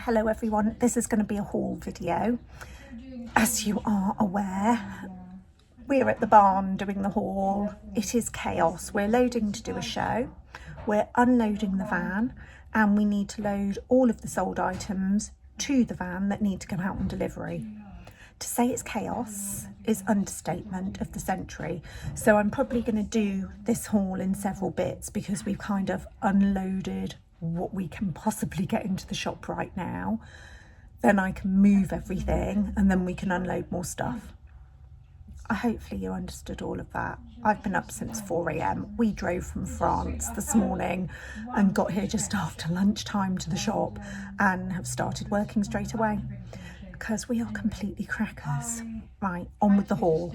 Hello everyone, this is going to be a haul video. As you are aware, we're at the barn doing the haul. It is chaos. We're loading to do a show, we're unloading the van, and we need to load all of the sold items to the van that need to go out on delivery. To say it's chaos is understatement of the century. So I'm probably going to do this haul in several bits because we've kind of unloaded what we can possibly get into the shop right now. Then I can move everything and then we can unload more stuff. Hopefully you understood all of that. I've been up since 4 a.m. We drove from France this morning and got here just after lunchtime to the shop and have started working straight away because we are completely crackers. Right, on with the haul.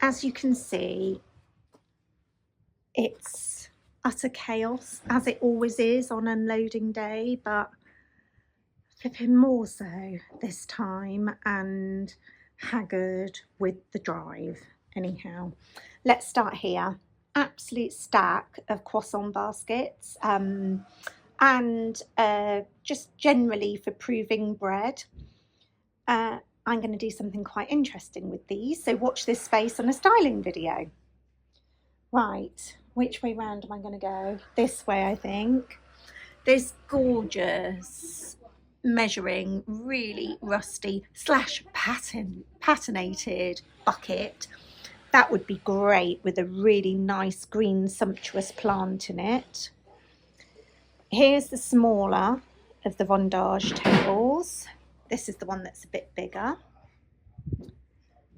As you can see, it's utter chaos, as it always is on unloading day, but flipping more so this time, and haggard with the drive. Anyhow, let's start here. Absolute stack of croissant baskets, and just generally for proving bread. I'm going to do something quite interesting with these, so watch this space on a styling video. Right, which way round am I going to go? This way, I think. This gorgeous measuring, really rusty / patinated bucket. That would be great with a really nice green sumptuous plant in it. Here's the smaller of the vendage tables. This is the one that's a bit bigger.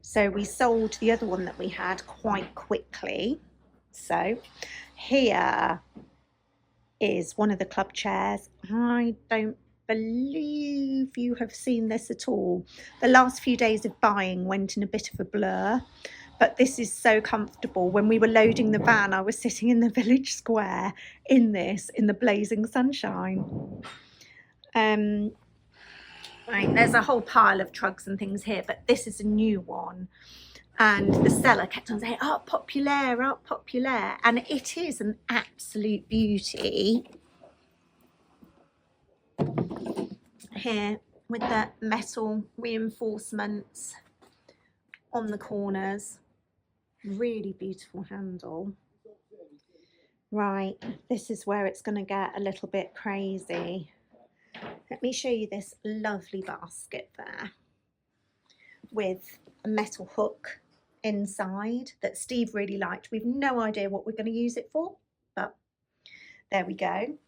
So we sold the other one that we had quite quickly. So here is one of the club chairs. I don't believe you have seen this at all. The last few days of buying went in a bit of a blur, but this is so comfortable. When we were loading the van, I was sitting in the village square in this, in the blazing sunshine. Right, there's a whole pile of trugs and things here, but this is a new one. And the seller kept on saying, "Art populaire, art populaire." And it is an absolute beauty. Here with the metal reinforcements on the corners. Really beautiful handle. Right, this is where it's going to get a little bit crazy. Let me show you this lovely basket there with a metal hook inside that Steve really liked. We've no idea what we're going to use it for, but there we go.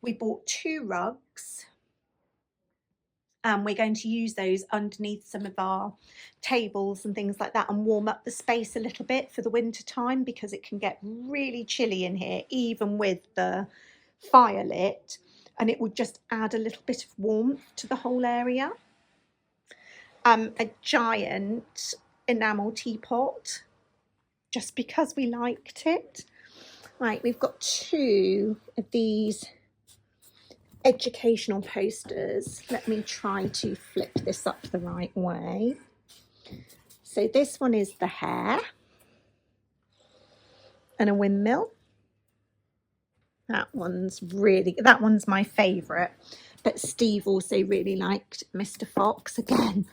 We bought 2 rugs and we're going to use those underneath some of our tables and things like that and warm up the space a little bit for the winter time, because it can get really chilly in here even with the fire lit, and it would just add a little bit of warmth to the whole area. A giant enamel teapot, just because we liked it. Right, we've got 2 of these educational posters. Let me try to flip this up the right way. So this one is the hare and a windmill. That one's my favourite, but Steve also really liked Mr. Fox. Again,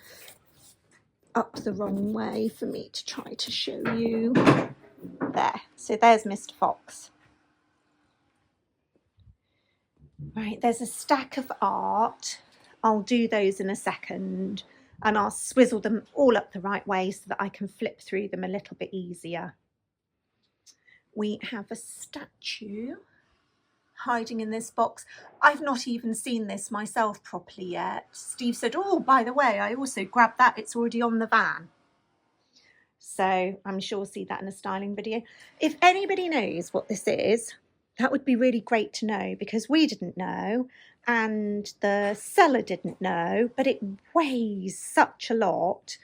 up the wrong way for me to try to show you. There, so there's Mr. Fox. Right, there's a stack of art. I'll do those in a second, and I'll swizzle them all up the right way so that I can flip through them a little bit easier. We have a statue hiding in this box. I've not even seen this myself properly yet. Steve said, "Oh, by the way, I also grabbed that. It's already on the van." So I'm sure we'll see that in a styling video. If anybody knows what this is, that would be really great to know, because we didn't know and the seller didn't know, but it weighs such a lot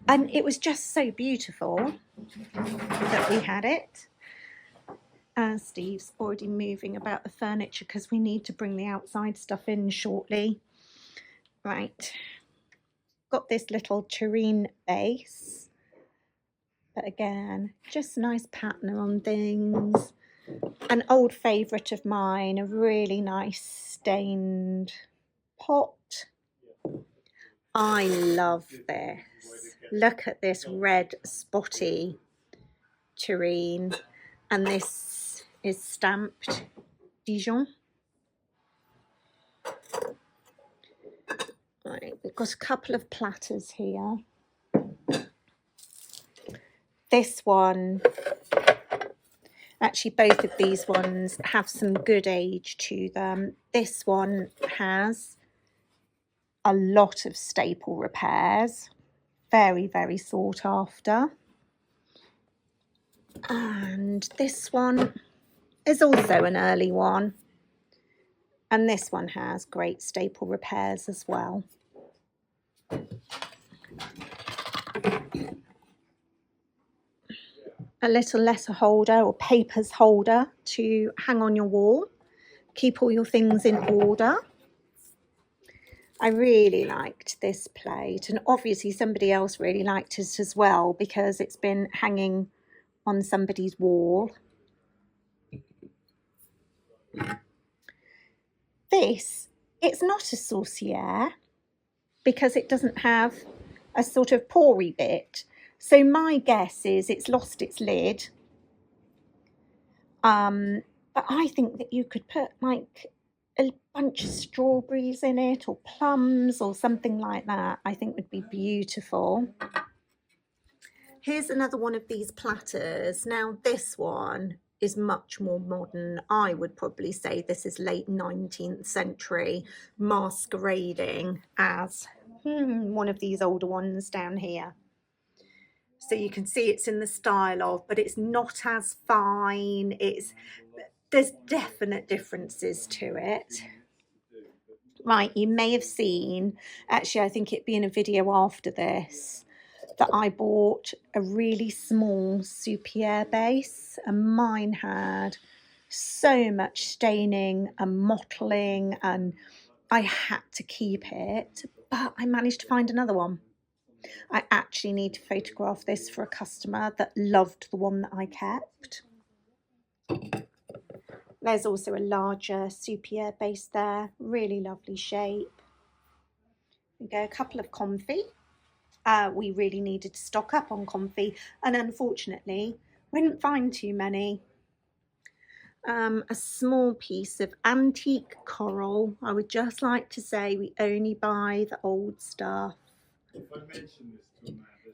and it was just so beautiful that we had it. Steve's already moving about the furniture because we need to bring the outside stuff in shortly. Right, got this little tureen base, but again, just nice patina on things. An old favourite of mine, a really nice stained pot I love this. Look at this red spotty tureen, and this is stamped Dijon. Right, we've got a couple of platters here. This one, actually both of these ones have some good age to them. This one has a lot of staple repairs, very, very sought after. And this one is also an early one. And this one has great staple repairs as well. A little letter holder or papers holder to hang on your wall. Keep all your things in order. I really liked this plate, and obviously somebody else really liked it as well because it's been hanging on somebody's wall. This, it's not a saucier because it doesn't have a sort of pory bit. So my guess is it's lost its lid. But I think that you could put like a bunch of strawberries in it or plums or something like that. I think would be beautiful. Here's another one of these platters. Now this one is much more modern. I would probably say this is late 19th century, masquerading as one of these older ones down here. So you can see it's in the style of, but it's not as fine. There's definite differences to it. Right, you may have seen, actually I think it'd be in a video after this, that I bought a really small soupière base, and mine had so much staining and mottling and I had to keep it, but I managed to find another one. I actually need to photograph this for a customer that loved the one that I kept. There's also a larger soupière base there, really lovely shape. We go a couple of comfy. We really needed to stock up on comfy, and unfortunately we didn't find too many. A small piece of antique coral. I would just like to say we only buy the old stuff.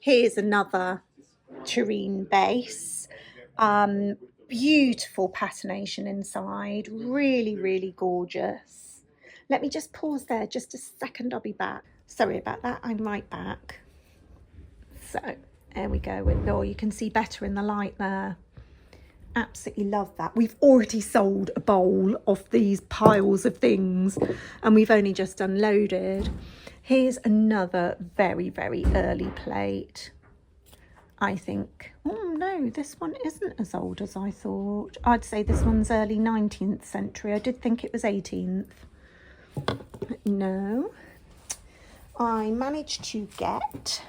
Here's another tureen base. Beautiful patination inside, really, really gorgeous. Let me just pause there just a second, I'll be back. Sorry about that, I'm right back. So there we go. Oh, you can see better in the light there. Absolutely love that. We've already sold a bowl of these piles of things and we've only just unloaded. Here's another very, very early plate. I think, oh no, this one isn't as old as I thought. I'd say this one's early 19th century. I did think it was 18th. No. I managed to get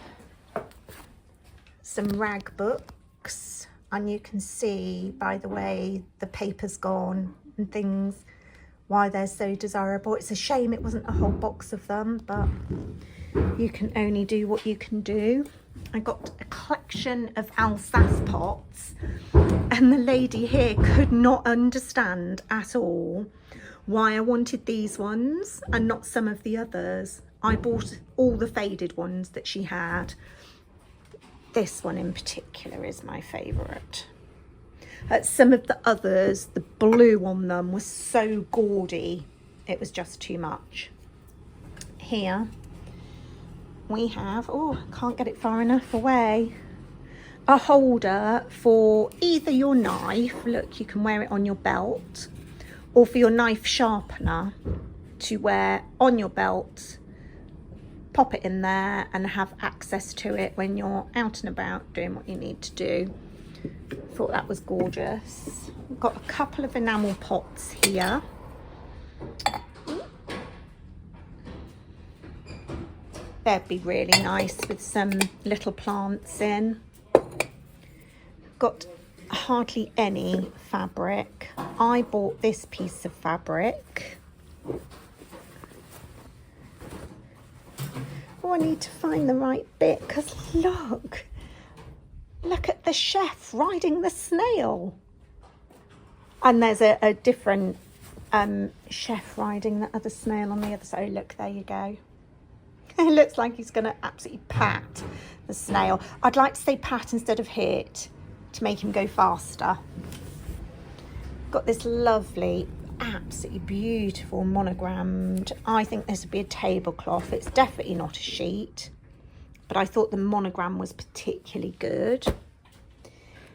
some rag books, and you can see by the way the paper's gone and things why they're so desirable. It's a shame it wasn't a whole box of them, but you can only do what you can do. I got a collection of Alsace pots, and the lady here could not understand at all why I wanted these ones and not some of the others. I bought all the faded ones that she had. This one in particular is my favourite. Some of the others, the blue on them was so gaudy, it was just too much. Here we have, oh, can't get it far enough away, a holder for either your knife, look, you can wear it on your belt, or for your knife sharpener to wear on your belt. Pop it in there and have access to it when you're out and about doing what you need to do. Thought that was gorgeous. We've got a couple of enamel pots here. They'd be really nice with some little plants in. Got hardly any fabric. I bought this piece of fabric. Oh, Oh, I need to find the right bit, because look at the chef riding the snail. And there's a different chef riding the other snail on the other side. Oh, look, there you go. It looks like he's going to absolutely pat the snail. I'd like to say pat instead of hit to make him go faster. Got this lovely, absolutely beautiful monogrammed. I think this would be a tablecloth. It's definitely not a sheet, but I thought the monogram was particularly good.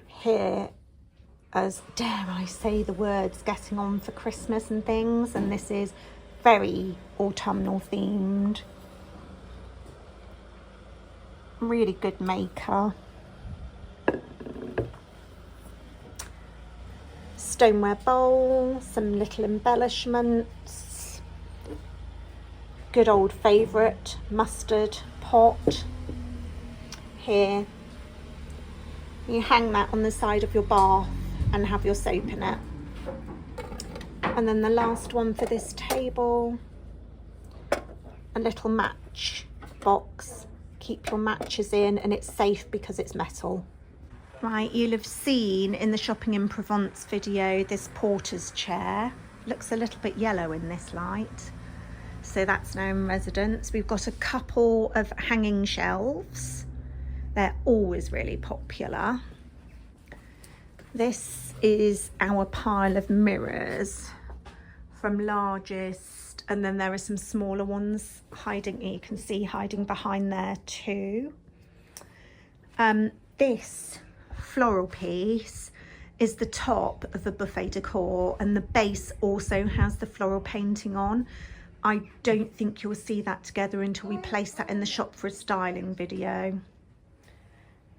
Here, as dare I say the words, getting on for Christmas and things, and this is very autumnal themed. Really good maker. Stoneware bowl, some little embellishments. Good old favourite mustard pot. Here, you hang that on the side of your bath and have your soap in it. And then the last one for this table, a little match box. Keep your matches in, and it's safe because it's metal. Right, you'll have seen in the shopping in Provence video this porter's chair. Looks a little bit yellow in this light. So that's now in residence. We've got a couple of hanging shelves. They're always really popular. This is our pile of mirrors from largest, and then there are some smaller ones hiding, you can see hiding behind there too. This floral piece is the top of the buffet decor, and the base also has the floral painting on. I don't think you'll see that together until we place that in the shop for a styling video.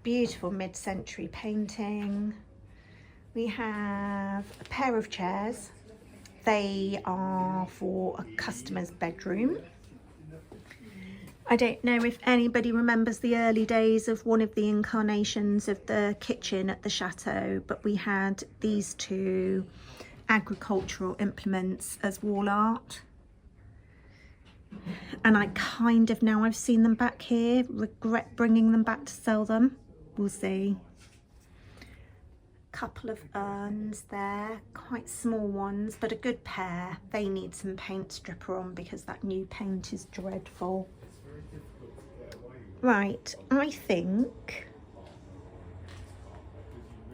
Beautiful mid-century painting. We have a pair of chairs. They are for a customer's bedroom. I don't know if anybody remembers the early days of one of the incarnations of the kitchen at the chateau, but we had these two agricultural implements as wall art. And I kind of, now I've seen them back here, regret bringing them back to sell them. We'll see. Couple of urns there, quite small ones, but a good pair. They need some paint stripper on because that new paint is dreadful. Right, I think,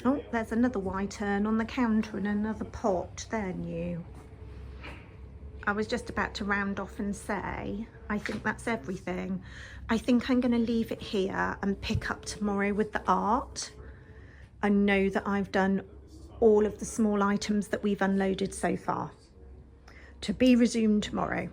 oh, there's another white urn on the counter and another pot. They're new. I was just about to round off and say, I think that's everything. I think I'm going to leave it here and pick up tomorrow with the art. I know that I've done all of the small items that we've unloaded so far. To be resumed tomorrow.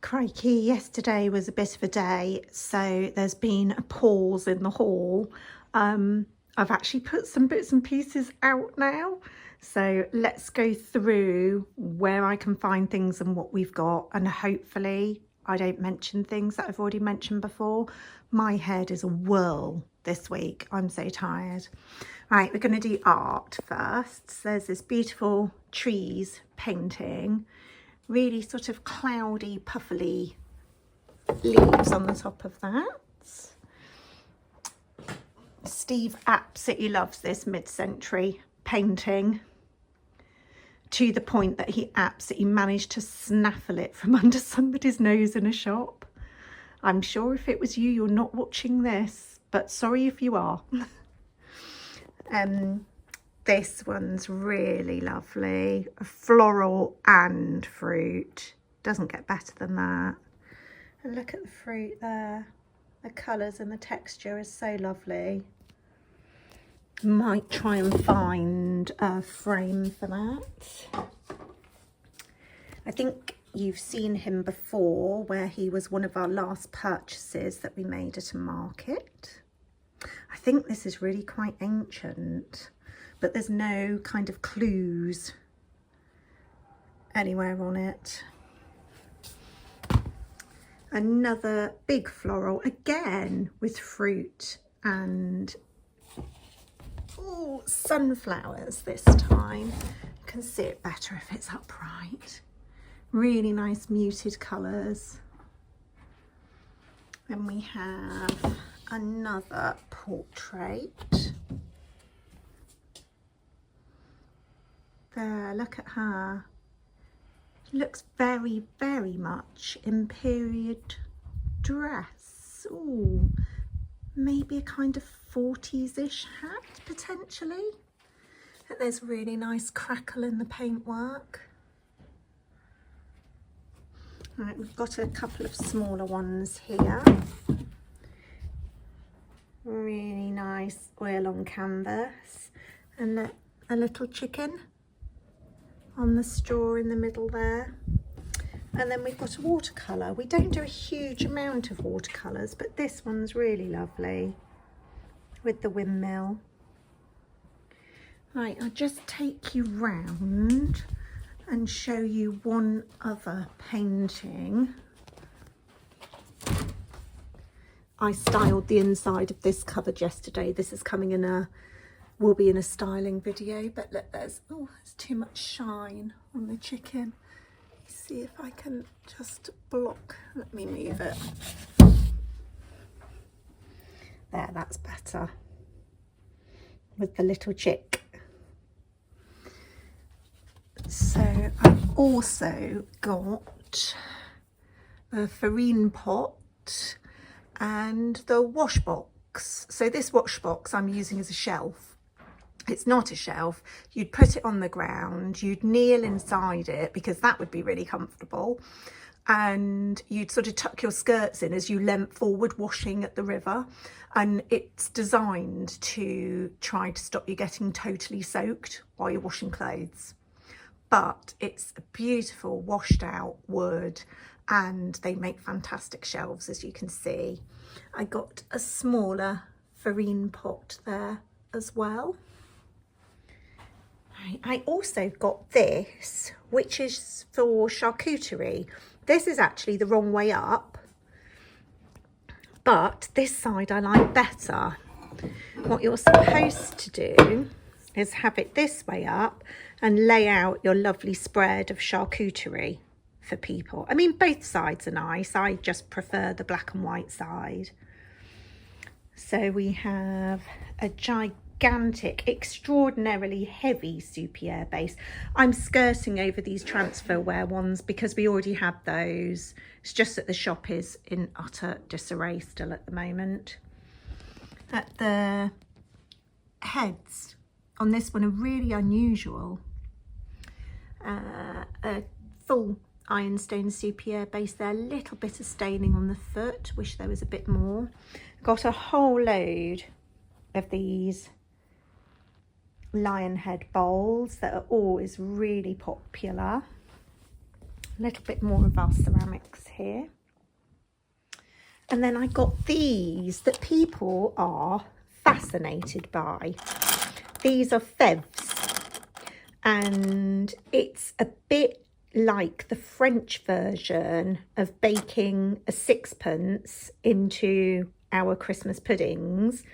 Crikey, yesterday was a bit of a day, so there's been a pause in the haul. I've actually put some bits and pieces out now, so let's go through where I can find things and what we've got, and hopefully I don't mention things that I've already mentioned before. My head is a whirl this week. I'm so tired. Right, we're going to do art first. So there's this beautiful trees painting, really sort of cloudy, puffily leaves on the top of that. Steve absolutely loves this mid-century painting, to the point that he absolutely managed to snaffle it from under somebody's nose in a shop. I'm sure if it was you, you're not watching this, but sorry if you are. This one's really lovely, floral and fruit. Doesn't get better than that. And look at the fruit there. The colours and the texture is so lovely. Might try and find a frame for that. I think you've seen him before, where he was one of our last purchases that we made at a market. I think this is really quite ancient, but there's no kind of clues anywhere on it. Another big floral, again with fruit and sunflowers this time. You can see it better if it's upright. Really nice muted colours. Then we have another portrait. There, look at her. Looks very, very much in period dress. Ooh, maybe a kind of 40s-ish hat, potentially. But there's really nice crackle in the paintwork. Right, we've got a couple of smaller ones here. Really nice oil on canvas. And a little chicken on the straw in the middle there. And then we've got a watercolour. We don't do a huge amount of watercolours, but this one's really lovely with the windmill. Right, I'll just take you round and show you one other painting. I styled the inside of this cupboard yesterday. This is coming in will be in a styling video, but look, there's too much shine on the chicken. Let's see if I can just block, let me move it. There, that's better. With the little chick. So I've also got a farine pot and the wash box. So this wash box I'm using as a shelf. It's not a shelf. You'd put it on the ground, you'd kneel inside it because that would be really comfortable, and you'd sort of tuck your skirts in as you leant forward washing at the river, and it's designed to try to stop you getting totally soaked while you're washing clothes. But it's a beautiful washed out wood and they make fantastic shelves, as you can see. I got a smaller farine pot there as well. I also got this, which is for charcuterie. This is actually the wrong way up, but this side I like better. What you're supposed to do is have it this way up and lay out your lovely spread of charcuterie for people. I mean, both sides are nice. I just prefer the black and white side. So we have a gigantic, extraordinarily heavy soupière base. I'm skirting over these transfer wear ones because we already had those. It's just that the shop is in utter disarray still at the moment. At the heads on this one are really unusual. A full ironstone soupière base there, a little bit of staining on the foot, wish there was a bit more. Got a whole load of these lion head bowls that are always really popular. A little bit more of our ceramics here. And then I got these that people are fascinated by. These are fèves, and it's a bit like the French version of baking a sixpence into our Christmas puddings.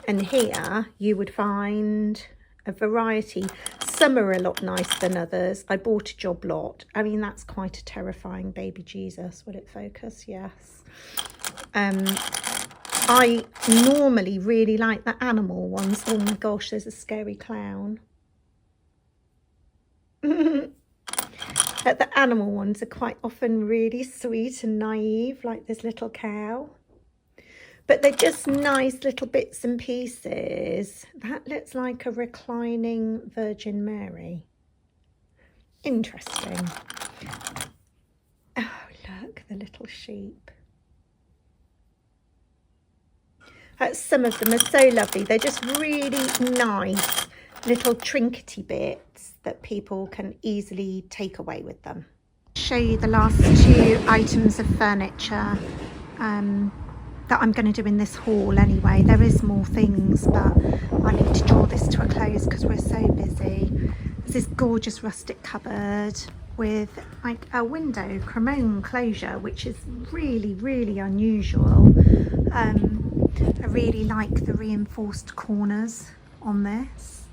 And here you would find a variety. Some are a lot nicer than others. I bought a job lot. I mean, that's quite a terrifying baby Jesus. Will it focus? Yes. I normally really like the animal ones. Oh my gosh, there's a scary clown. But the animal ones are quite often really sweet and naive, like this little cow. But they're just nice little bits and pieces. That looks like a reclining Virgin Mary. Interesting. Oh, look, the little sheep. Some of them are so lovely. They're just really nice little trinkety bits that people can easily take away with them. I'll show you the last two items of furniture that I'm going to do in this haul anyway. There is more things, but I need to draw this to a close because we're so busy. There's this gorgeous rustic cupboard with like a window cremone closure, which is really, really unusual. I really like the reinforced corners on this.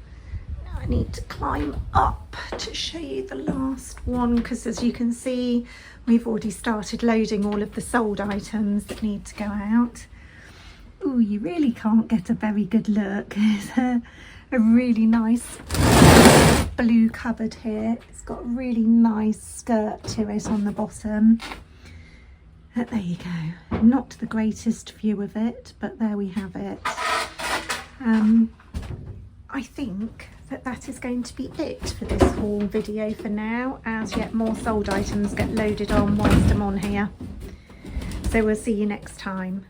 need to climb up to show you the last one, because as you can see, we've already started loading all of the sold items that need to go out. Oh, you really can't get a very good look. There's a really nice blue cupboard here. It's got a really nice skirt to it on the bottom. There you go. Not the greatest view of it, but there we have it. I think that is going to be it for this haul video for now, as yet more sold items get loaded on whilst I'm on here. So we'll see you next time.